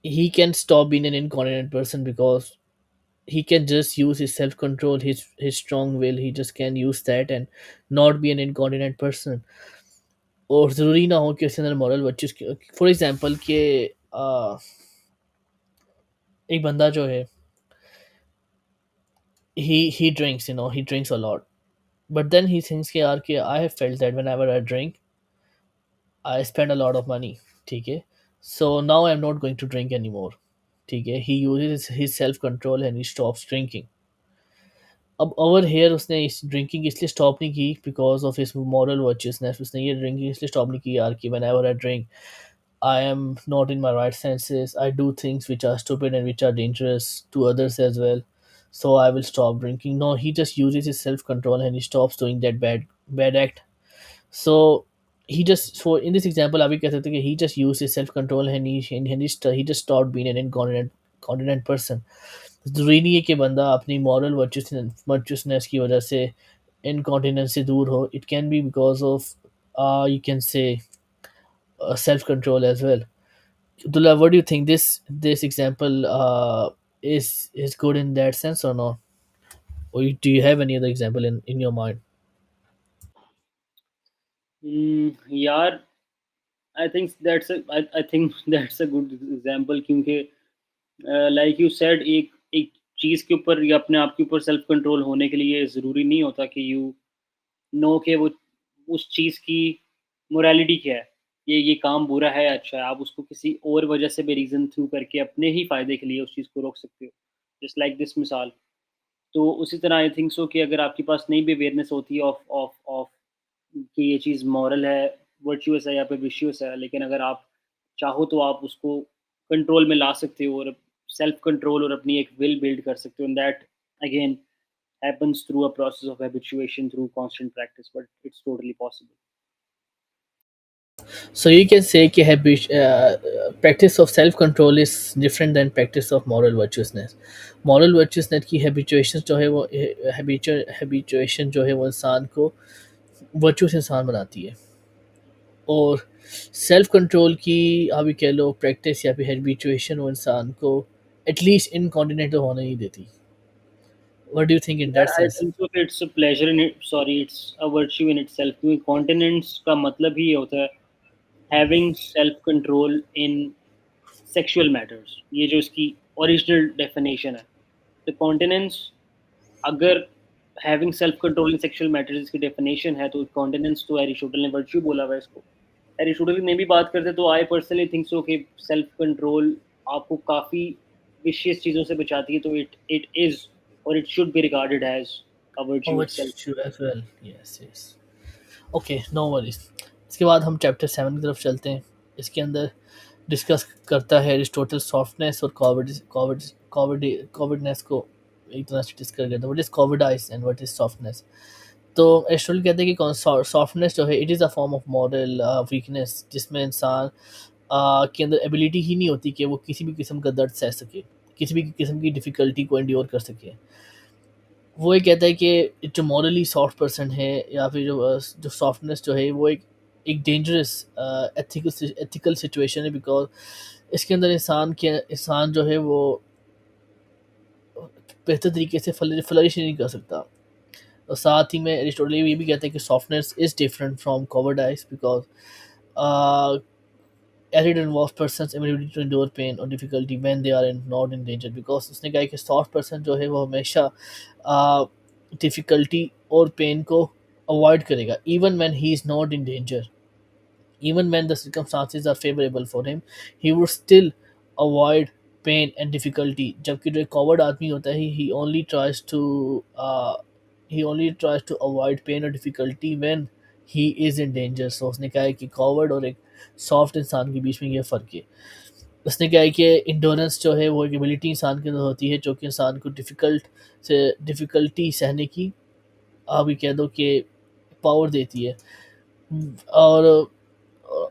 he can stop being an incontinent person because he can just use his self control, his strong will. He just can use that and not be an incontinent person। और ज़रूरी ना हो कि उसके अंदर moral virtues, for example कि एक बंदा जो है he drinks, he drinks a lot, but then he thinks कि यार कि I have felt that whenever I drink I spend a lot of money, ठीक है, so now I'm not going to drink anymore, ठीक है, he uses his self control and he stops drinking। अब over here उसने इस drinking इसलिए stop नहीं की बिकॉज ऑफ हिज मॉरल वर्चुअसनेस। उसने ये ड्रिंकिंग इसलिए स्टॉप नहीं की यार कि when ever I drink I am not in my right senses. I do things which are stupid and which are dangerous to others as well. So I will stop drinking. No, he just uses his self control and he stops doing that bad act. So he just, so in this example अभी कह सकते हैं कि he just used his self control and he just stopped being an incontinent person. ज़रूरी नहीं है कि बंदा अपनी moral virtuousness की वजह से incontinence से दूर हो. It can be because of you can say self control as well. Abdullah, what do you think? This example is good in that sense or not? Or do you have any other example in your mind? यार, I think that's a good example, क्योंकि like you said, एक एक चीज़ के ऊपर या अपने आप के ऊपर सेल्फ कंट्रोल होने के लिए ज़रूरी नहीं होता कि यू नो कि वो उस चीज़ की मोरालिटी क्या है। ये काम बुरा है, अच्छा है, आप उसको किसी और वजह से भी रीज़न थ्रू करके अपने ही फ़ायदे के लिए उस चीज़ को रोक सकते हो। जस्ट लाइक दिस मिसाल। तो उसी तरह आई थिंक सो कि अगर आपके पास नहीं भी अवेयरनेस होती है ऑफ ऑफ ऑफ कि ये चीज़ मॉरल है, वर्चुअस है या फिर विशियस है, लेकिन अगर आप चाहो तो आप उसको कंट्रोल में ला सकते हो और सेल्फ कंट्रोल और अपनी एक विल बिल्ड कर सकते हो, and that again happens through a process of habituation through constant practice, but it's totally possible. So you can say कि practice of self control is different than practice of moral virtuousness. Moral virtuousness की habituation जो है वो habituation जो है वो इंसान को virtuous इंसान बनाती है, और सेल्फ कंट्रोल की अभी कह लो प्रैक्टिस या फिर हैबिचुएशन वो इंसान को एटलीस्ट इनकॉन्टिनेंट तो होने नहीं देती. What do you think in that यार आई सेंस? थिंक सो कि it's a pleasure in it, sorry, it's a virtue in itself, क्योंकि कॉन्टिनेंस का मतलब ही ये होता है having self control in sexual matters. ये जो इसकी ओरिजिनल डेफिनेशन है, तो कॉन्टिनेंस, अगर having self control in sexual matters इसकी डेफिनेशन है, तो कॉन्टिनेंस तो एरिस्टोटल ने वर्च्यू बोला हुआ है इसको। एरिस्टोटल में भी बात करते, तो आई पर्सनली थिंक सो कि सेल्फ कंट्रोल आपको काफ़ी विशियस चीज़ों से बचाती है, तो इट इज़ और it should be regarded as a Oh, virtue it's itself. true as well. Yes, yes. Okay, no worries. इसके बाद हम चैप्टर 7 की तरफ चलते हैं. इसके अंदर डिस्कस करता है एरिस्टोटल सॉफ्टनेस और कॉविडनेस को एक तरह से डिस्कस करता है. What is cowardice and what is softness? तो एरिस्टोटल कहते हैं कि सॉफ्टनेस जो है it is a form of moral weakness, जिसमें इंसान के अंदर एबिलिटी ही नहीं होती कि वो किसी भी किस्म का दर्द सह सके, किसी भी किस्म की डिफ़िकल्टी को एंड्योर कर सके. वो ये कहता है कि जो मॉरली सॉफ्ट पर्सन है या फिर जो सॉफ्टनेस जो है वो एक एक डेंजरस एथिकल सिचुएशन है, बिकॉज इसके अंदर इंसान जो है वो बेहतर तरीके से फ्लरिश नहीं कर सकता. और साथ ही में एरिस्टोटल ये भी कहते हैं कि softness is different from cowardice because as it involves person's ability to endure pain or difficulty when they are not in danger. Because उसने कहा है कि सॉफ्ट पर्सन जो है वो हमेशा डिफ़िकल्टी और पेन को अवॉइड करेगा even when he is not in danger. Even when the circumstances are favorable for him, he would still avoid pain and difficulty. जबकि जो एक कॉवर्ड आदमी होता है, he only tries to avoid pain or difficulty when he is in danger. So उसने कहा है कि कॉवर्ड और एक सॉफ्ट इंसान के बीच में ये फ़र्क है. उसने कहा है कि इंडोरेंस जो है वो एक एबिलिटी इंसान के अंदर होती है जो कि इंसान को डिफ़िकल्टी सहने की आप ये कह दो कि पावर देती है. और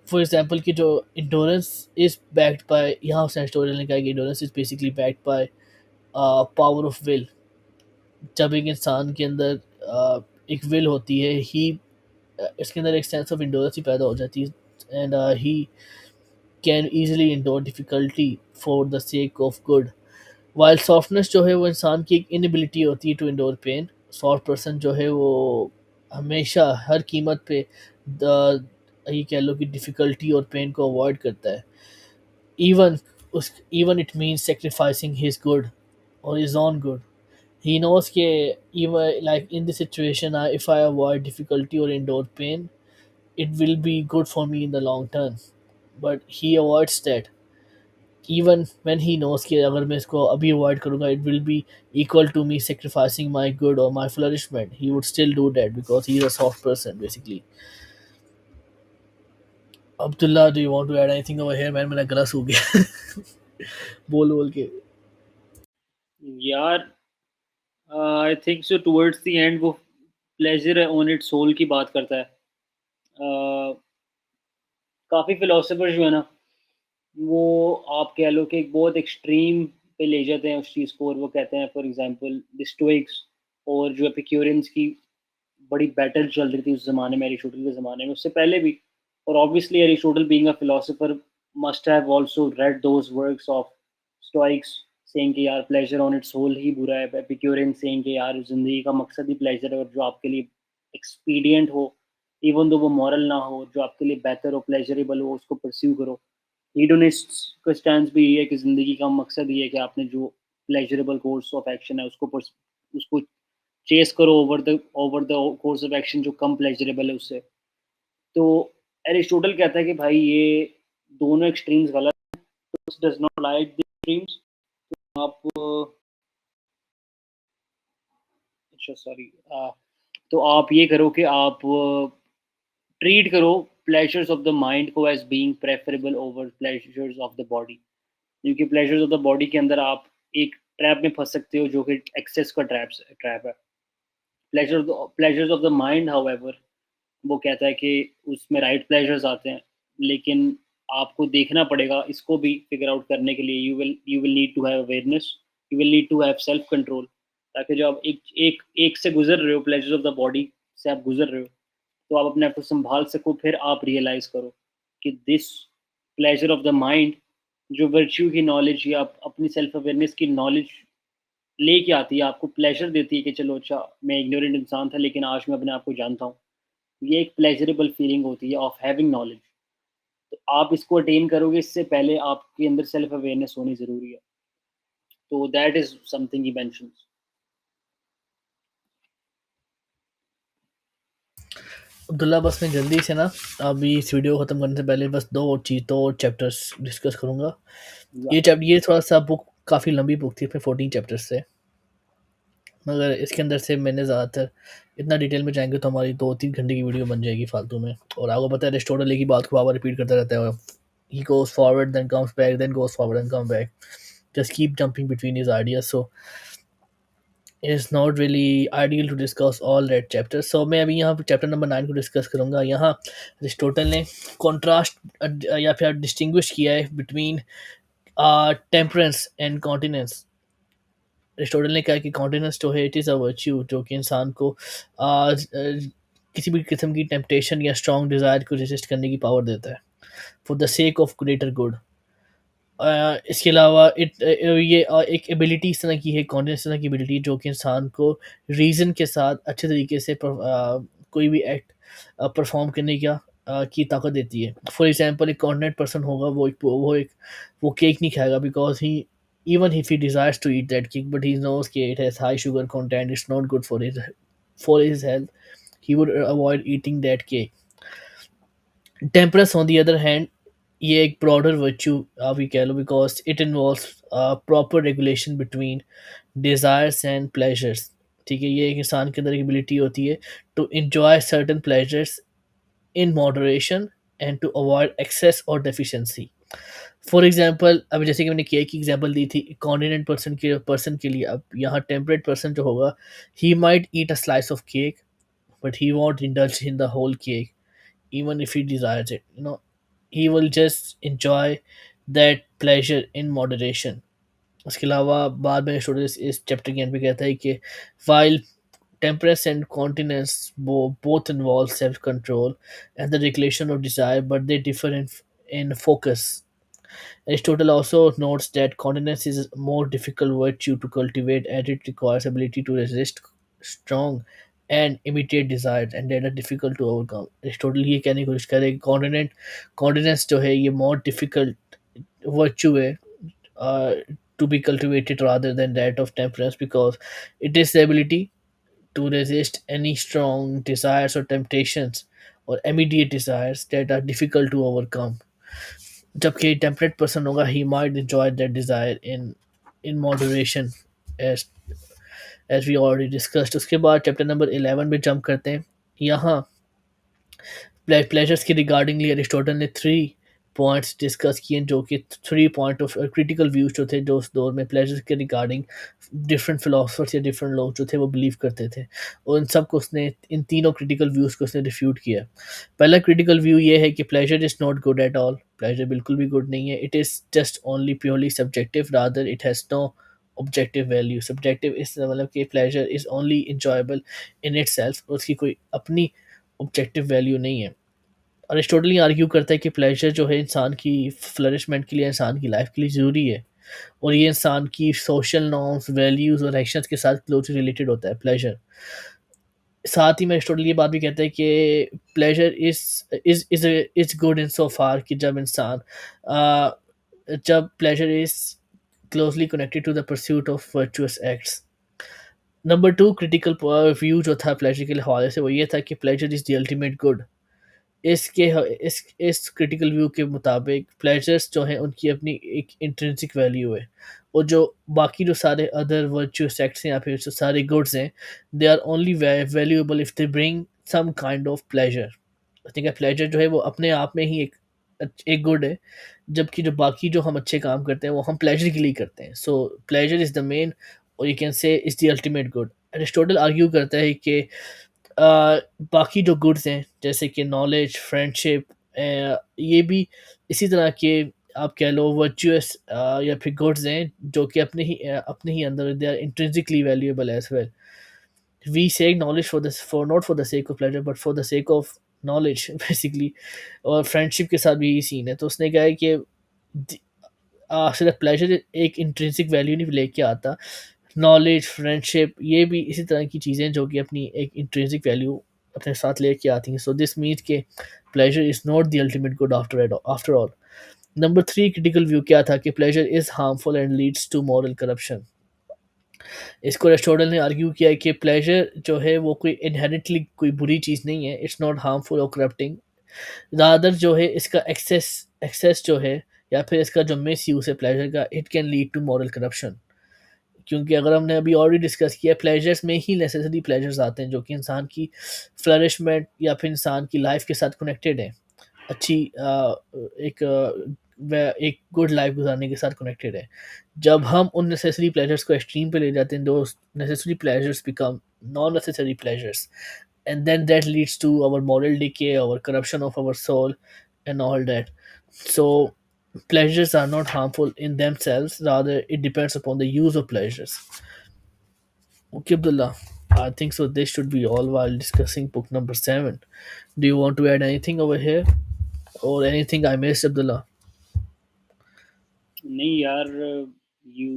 फॉर एग्जांपल कि जो इंडोरेंस इज़ बैक्ड बाय, यहाँ उसने एरिस्टोटल ने कहा कि endurance is basically backed by power of will. जब एक इंसान के अंदर एक विल होती है, ही इसके अंदर एक सेंस ऑफ इंडोरेंस ही पैदा हो जाती है and he can easily endure difficulty for the sake of good. While softness जो है वो इंसान की एक इनएबिलिटी होती है to endure pain. Soft person जो है वो हमेशा हर कीमत पे द ये कह लो कि डिफ़िकल्टी और पेन को अवॉइड करता है. इवन उस even it means sacrificing his good और his own good. He knows कि even like in this situation, if I avoid difficulty or endure pain, it will be good for me in the long term. But he avoids that. Even when he knows कि अगर मैं इसको अभी avoid करूँगा it will be equal to me sacrificing my good और my flourishment, he would still do that because he is a soft person basically. Abdullah, do you want to add anything over here man? मेरा गला सूख गया बोल बोल के। यार, I think so towards the end वो प्लेजर ऑन इट्स सोल की बात करता है। काफ़ी फिलोसफर जो है ना, वो आप कह लो कि एक बहुत एक्सट्रीम पे ले जाते हैं उस चीज़ को, और वो कहते हैं फॉर एग्जांपल द स्टोइक्स और जो एपिक्यूरियंस की बड़ी बैटल चल रही थी उस ज़माने में, एरिस्टोटल के ज़माने में, उससे पहले भी। और obviously Aristotle being a philosopher must have also red those works of Stoics saying कि यार प्लेजर ऑन इट्स होल ही बुरा है, एपिक्यूरियन सेइंग कि यार ज़िंदगी का मकसद ही प्लेजर है, और जो आपके लिए एक्सपीडिएंट हो, इवन दो वो मॉरल ना हो, जो आपके लिए बेहतर हो, प्लेजरेबल हो, उसको परस्यू करो। हीडोनिस्ट्स का स्टैंस भी ये है कि ज़िंदगी का मकसद ये है कि आपने जो प्लेजरेबल कोर्स ऑफ एक्शन है उसको चेस करो over the course of action जो कम प्लेजरेबल है उससे। तो एरिस्टोटल कहता है कि भाई ये दोनों एक्सट्रीम्स गलत, does not like the extremes. आप अच्छा सॉरी, तो आप ये करो कि आप ट्रीट करो प्लेजर्स ऑफ द माइंड को as being preferable over pleasures of the body, क्योंकि प्लेजर्स ऑफ द बॉडी के अंदर आप एक ट्रैप में फंस सकते हो जो कि एक्सेस का ट्रैप है। Pleasures of the mind however, वो कहता है कि उसमें राइट प्लेजर्स आते हैं, लेकिन आपको देखना पड़ेगा इसको भी फिगर आउट करने के लिए। You will need to have awareness, you will need to have self control, ताकि जब आप एक से गुजर रहे हो, प्लेजर्स ऑफ द बॉडी से आप गुजर रहे हो, तो आप अपने आप को संभाल सको, फिर आप रियलाइज करो कि this pleasure of the mind, जो वर्च्यू की नॉलेज या अपनी सेल्फ अवेयरनेस की नॉलेज लेके आती है, आपको प्लेजर देती है कि चलो अच्छा, मैं इग्नोरेंट इंसान था लेकिन आज मैं अपने आप को जानता हूँ, ये एक प्लेजरेबल फीलिंग होती है ऑफ हैविंग नॉलेज। तो आप इसको अटेन करोगे, इससे पहले आपके अंदर सेल्फ अवेयरनेस होनी ज़रूरी है। तो that is something he mentions. Abdullah, बस मैं जल्दी से ना अभी इस वीडियो ख़त्म करने से पहले बस दो और चैप्टर्स डिस्कस करूँगा। या ये थोड़ा सा बुक काफ़ी लंबी बुक थी, इसमें 14 चैप्टर्स थे, मगर इसके अंदर से मैंने ज़्यादातर इतना डिटेल में जाएंगे तो हमारी 2-3 घंटे की वीडियो बन जाएगी फालतू में। और आपको पता है एरिस्टोटल एक ही बात को बार रिपीट करता रहता है, ही गोes forward then comes back then goes forward and come back, just keep jumping between his ideas, so it's not really ideal to discuss all that chapters. So मैं अभी यहाँ पे चैप्टर नंबर 9 को डिस्कस करूँगा। यहाँ अरिस्टोटल ने contrast या फिर डिस्टिंग्विश किया है between temperance and continence. Aristotle ने कहा कि कॉन्टिनेंस जो है इट इज़ अ वर्च्यू जो कि इंसान को किसी भी किस्म की टेम्पटेशन या स्ट्रॉन्ग डिज़ायर को रेजिस्ट करने की पावर देता है for the sake of greater good. इसके अलावा ये एक एबिलिटी इस तरह की है, कॉन्फिडेंस इस तरह की एबिलिटी जो कि इंसान को रीज़न के साथ अच्छे तरीके से कोई भी एक्ट परफॉर्म करने की ताकत देती है। फॉर एग्जांपल एक कॉन्फिडेंट पर्सन होगा, वो केक नहीं खाएगा because he even if he desires to eat that cake but he knows कि it has high sugar content, it's not good for his health, he would avoid eating that cake. Temperance, on the other hand, ये एक broader virtue आप ये कह लो because it involves proper regulation between desires and pleasures। ठीक है, ये एक इंसान के अंदर एक ability होती है to enjoy certain pleasures in moderation and to avoid excess or deficiency। For example अभी जैसे कि मैंने केक की एग्जाम्पल दी थी कॉन्टिनेंट पर्सन के लिए, अब यहाँ टेम्परेट पर्सन जो होगा he might eat a slice of cake but he won't indulge in the whole cake even if he desires it. He will just enjoy that pleasure in moderation। उसके अलावा बाद में स्टूडेंट्स इस chapter के and पे कहता है कि while temperance and continence both involve self-control and the regulation of desire, but they differ in focus। Aristotle also notes that continence is a more difficult virtue to cultivate as it requires ability to resist strong and immediate desires and that are difficult to overcome। Aristotle ये कहने की कोशिश कर रहे हैं कि continence जो है ये more difficult virtue है uh, to be cultivated rather than that of temperance because it is the ability to resist any strong desires or temptations or immediate desires that are difficult to overcome। जबकि temperate person होगा, he might enjoy that desire in moderation, as as we already discussed. उसके बाद chapter number 11 में jump करते हैं। यहाँ pleasures के रिगार्डिंगली Aristotle ने थ्री पॉइंट्स डिस्कस किए, जो कि three point of critical views जो थे, जो उस दौर में प्लेजर्स के रिगार्डिंग डिफरेंट फिलोसफर्स या डिफरेंट लोग जो थे वो बिलीव करते थे, और इन सब को उसने, इन तीनों क्रिटिकल व्यूज को उसने रिफ्यूट किया। पहला क्रिटिकल व्यू ये है कि pleasure is not good at all, pleasure बिल्कुल भी गुड नहीं है, it is just only purely subjective, rather it has no objective value. Subjective is मतलब कि pleasure is only enjoyable in itself, उसकी कोई अपनी ऑब्जेक्टिव वैल्यू नहीं है। अरिस्टोटल ये आर्ग्यू करता है कि प्लेजर जो है इंसान की फ्लरिशमेंट के लिए, इंसान की लाइफ के लिए ज़रूरी है, और ये इंसान की सोशल नॉर्म्स, वैल्यूज़ और एक्शंस के साथ क्लोजली रिलेटेड होता है प्लेजर। साथ ही में अरिस्टोटल ये बात भी कहता है कि pleasure is good in so far कि जब pleasure is closely connected to the pursuit of virtuous acts. Number two critical view जो था प्लेजर के हवाले से, वो ये था कि pleasure is the ultimate good. इसके इस क्रिटिकल व्यू के मुताबिक प्लेजर्स जो हैं उनकी अपनी एक इंट्रिंसिक वैल्यू है, और जो बाकी जो सारे अदर वर्चुअस एक्ट्स हैं या फिर जो सारे गुड्स हैं, they are only valuable if they bring some kind of pleasure. ठीक है, प्लेजर जो है वो अपने आप में ही एक गुड है, जबकि जो बाकी जो हम अच्छे काम करते हैं वो हम प्लेजर के लिए करते हैं। So pleasure is the main, और you can say is the ultimate good. Aristotle argue करता है कि बाकी जो गुड्स हैं जैसे कि नॉलेज, फ्रेंडशिप, ये भी इसी तरह के आप कह लो वर्चुअस या फिर गुड्स हैं, जो कि अपने ही अंदर they are intrinsically valuable as well. We say knowledge for not for the sake of pleasure but for the sake of knowledge basically. और फ्रेंडशिप के साथ भी यही सीन है, तो उसने कहा है कि सिर्फ प्लेजर एक इंट्रिंसिक वैल्यू नहीं लेके आता, नॉलेज, फ्रेंडशिप, ये भी इसी तरह की चीज़ें जो कि अपनी एक इंट्रिंसिक वैल्यू अपने साथ लेके आती हैं। सो दिस मीन्स के pleasure is not the ultimate good after all. Number three critical view क्या था कि pleasure is harmful and leads to moral corruption. इसको एरिस्टोटल ने आर्ग्यू किया है कि प्लेजर जो है वो कोई इनहेरेंटली कोई बुरी चीज़ नहीं है, इट्स नॉट हार्मफुल और करप्टिंग, रादर जो है इसका एक्सेस एक्सेस जो है या फिर इसका जो मिस यूज़ है प्लेजर का, it can lead to moral corruption. क्योंकि अगर हमने अभी ऑलरेडी डिस्कस किया, प्लेजर्स में ही नेसेसरी प्लेजर्स आते हैं जो कि इंसान की फ्लरिशमेंट या फिर इंसान की लाइफ के साथ कनेक्टेड हैं, अच्छी एक एक गुड लाइफ गुजारने के साथ कनेक्टेड है। जब हम उन नेसेसरी प्लेजर्स को एक्सट्रीम पे ले जाते हैं, दोस्त necessary pleasures become non necessary pleasures, and then that leads to our moral decay, our corruption of our soul, and all that. So pleasures are not harmful in themselves, rather it depends upon the use of pleasures. Okay, Abdullah, I think so this should be all while discussing book number 7. Do you want to add anything over here, or anything I missed, Abdullah? नहीं यार, you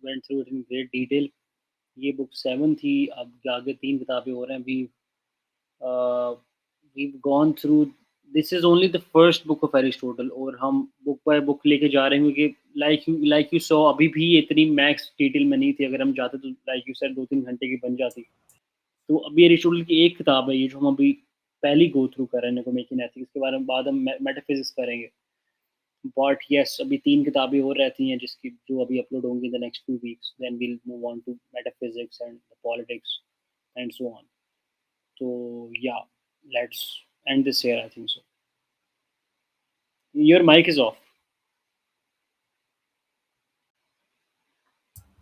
went through it in great detail. ये book 7 थी, अब आगे 3 किताबें हो रहे हैं अभी। we've gone through, this is only the first book of Aristotle, और हम बुक बाय बुक लेके जा रहे हैं, क्योंकि लाइक यू सो अभी भी इतनी मैक्स डिटेल में नहीं थी। अगर हम चाहते तो लाइक यू सेड 2-3 घंटे की बन जाती। तो अभी एरिस्टोटल की एक किताब है ये जो हम अभी पहली गो थ्रू कर रहे हैं, निकोमेचियन एथिक्स के बारे में। बाद हम मेटाफिजिक्स करेंगे। बट यस, अभी 3 किताबें और रहती हैं जिसकी जो अभी अपलोड होंगी in the next 2 weeks, then we'll move on to metaphysics and politics and so on. तो yeah, let's end this here, I think so. Your mic is off.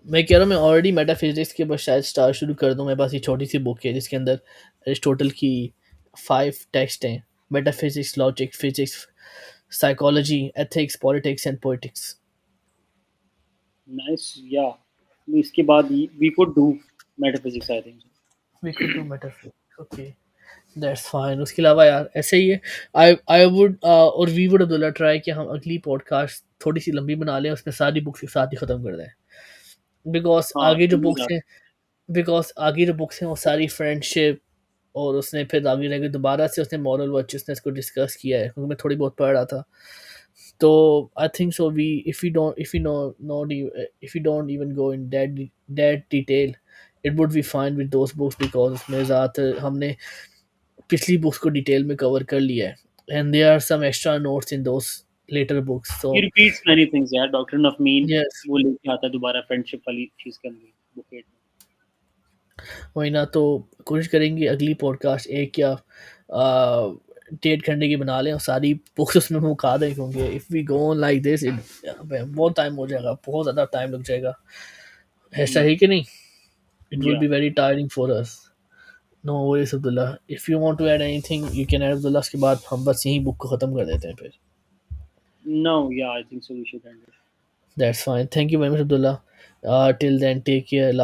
मैं कह रहा हूँ मैं ऑलरेडी मेटाफिजिक्स के बस शायद स्टार्ट शुरू कर दूँ। मेरे पास ये छोटी सी बुक है जिसके अंदर अरिस्टोटल की 5 टेक्स्ट हैं: metaphysics, logic, physics, psychology, ethics, politics and poetics. Nice, yeah इसके बाद we could do metaphysics, I think. We could do metaphysics, okay, that's fine. उसके अलावा यार ऐसे ही है, आई वुड और वी वुड अब्दुल्ला ट्राई कि हम अगली पॉडकास्ट थोड़ी सी लंबी बना लें, उसमें सारी बुक्स एक साथ ही ख़त्म कर दें, बिकॉज हाँ, आगे जो ठीक बुक्स है। हैं, वो सारी फ्रेंडशिप, और उसने फिर आगे जाके दोबारा से उसने मॉरल वर्चुअसनेस को डिस्कस किया है, क्योंकि मैं थोड़ी बहुत पढ़ रहा था। तो I think so we if you know not if you don't even go in that detail, it would be fine with those books, because उसमें ज़्यादातर हमने पिछली बुक्स को डिटेल में कवर कर लिया है, and there are some extra notes in those later books. He So repeats many things यार, डॉक्ट्रिन ऑफ मीन yes, वो लेके आता है दोबारा फ्रेंडशिप वाली चीज के अंदर बुक 8 में। वही ना, तो कोशिश करेंगे अगली पॉडकास्ट एक या 1.5 घंटे की बना लें और सारी बुक्स उसमें मुका दें, क्योंकि if we go on like this बहुत टाइम हो जाएगा, बहुत ज़्यादा टाइम लग जाएगा। ऐसा है कि नहीं? It will yeah be very tiring for us. No worries Abdullah, if you want to add anything you can add Abdullah, उसके बाद हम बस यहीं बुक को ख़त्म कर देते हैं फिर। No yeah I think so we should end that's fine, thank you very much Abdullah. Till then take care.